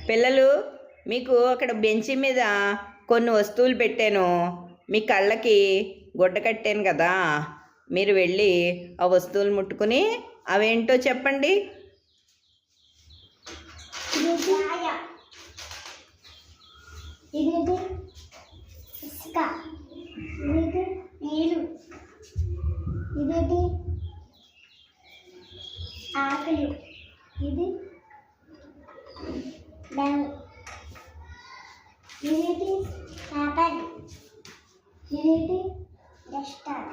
పిల్లలు, మీకు అక్కడ బెంచి మీద కొన్ని వస్తువులు పెట్టాను. మీ కళ్ళకి గుడ్డ కట్టాను కదా, మీరు వెళ్ళి ఆ వస్తువులు ముట్టుకుని అవేంటో చెప్పండి. ఆకలి, ఇది బెల్, ఇదేంటి పేపర్, ఇదేంటి డస్టర్,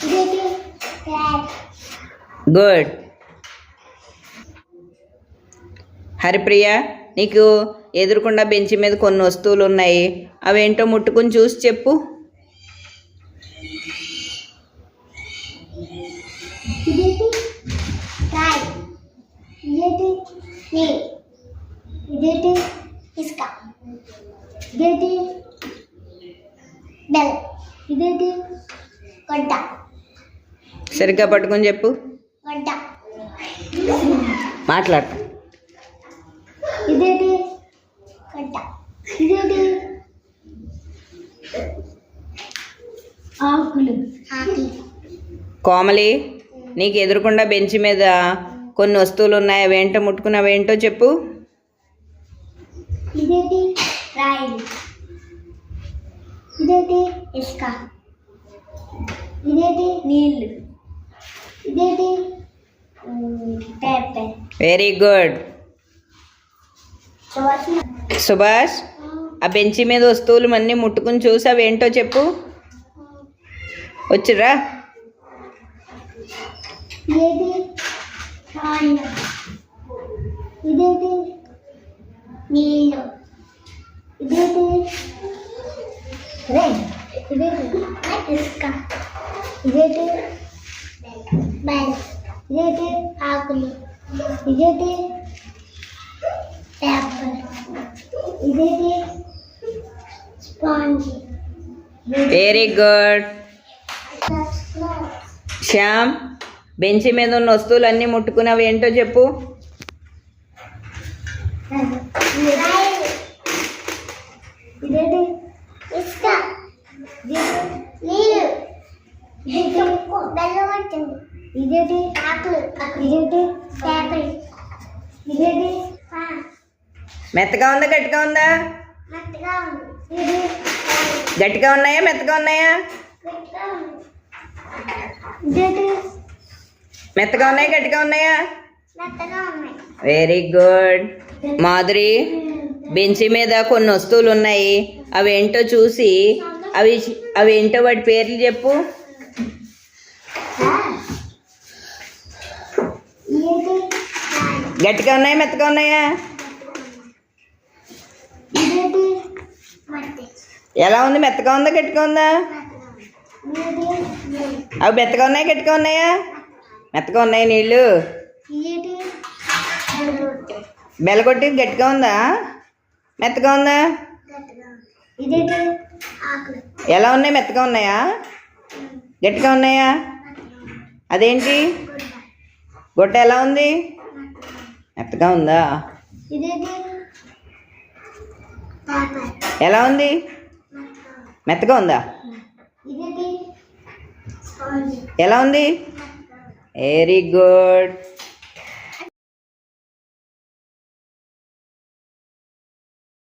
ఇదేంటి క్లాత్. గుడ్. హరిప్రియ, నీకు ఎదురుకుండా బెంచి మీద కొన్ని వస్తువులు ఉన్నాయి. అవేంటో ముట్టుకుని చూసి చెప్పు. ఇదేంటి రాయి, ఇదేంటి నీళ్ళు, ఇదేంటి ఇసుక, ఇదేంటి బెల్, ఇదేంటి గడ్డ. సరిగ్గా పట్టుకొని చెప్పు. గడ్డ. మాట్లాడు. ఇదేంటి గడ్డ, ఇదేంటి ఆకులు, ఆకులు. కోమలి, నీకు ఎదురుకుండా బెంచి మీద కొన్ని వస్తువులు ఉన్నాయి. అవేంటో ముట్టుకుని అవేంటో చెప్పు. ఇదేంటి రాయిలు, ఇదేంటి ఇసుక, ఇదేంటి నీళ్ళు, ఇదేంటి పేపర్. Very good. సుభాష్, ఆ బెంచి మీద వస్తువులు అన్నీ ముట్టుకుని చూసి అవేంటో చెప్పు. వచ్చిరా. ఇదేంటి రాళ్ళు, ఇదేంటి నీళ్ళు, ఇదేంటి ఇదేంటి ఇసుక, ఇదేంటి బెల్, ఇదేంటి ఆకులు, ఇదేంటి పేపర్, ఇదేంటి sponge. Very good. Shyam, bench మీద ఉన్న వస్తువులు అన్నీ ముట్టుకుని అవి ఏంటో చెప్పు. ఇదేంటి ఇసుక, నీళ్ళు, బెల్లం వచ్చింది, ఇదేంటి ఆకులు, ఇదేంటి పేపర్, ఇదేంటి మెత్తగా ఉందా గట్టిగా ఉందా? మెత్తగా ఉంది, ఇది గట్టిగా ఉన్నాయా మెత్తగా ఉన్నాయా? గట్టిగా ఉంది, ఇదేంటి మెత్తగా ఉన్నాయా గట్టిగా ఉన్నాయా? మెత్తగా ఉన్నాయి. Very good. మాధురి, బెంచి మీద కొన్ని వస్తువులు ఉన్నాయి. అవేంటో చూసి అవేంటో వాటి పేర్లు చెప్పు. గట్టిగా ఉన్నాయా మెత్తగా ఉన్నాయా? ఇదేంటి మట్టి, ఎలా ఉంది? మెత్తగా ఉందా గట్టిగా ఉందా? అవి మెత్తగా ఉన్నాయా గట్టిగా ఉన్నాయా? మెత్తగా ఉన్నాయి. నీళ్ళు ఇదేంటి బెల్లగొట్టి గట్టిగా ఉందా మెత్తగా ఉందా? ఇదేంటి ఆకులు, ఎలా ఉన్నాయి? మెత్తగా ఉన్నాయా గట్టిగా ఉన్నాయా? అదేంటి గొట్ట ఎలా ఉంది? మెత్తగా ఉందా? ఇదేంటి పేపర్, ఎలా ఉంది? మెత్తగా ఉందా? ఇదేంటి స్పాంజ్. ఎలా ఉంది? Very good.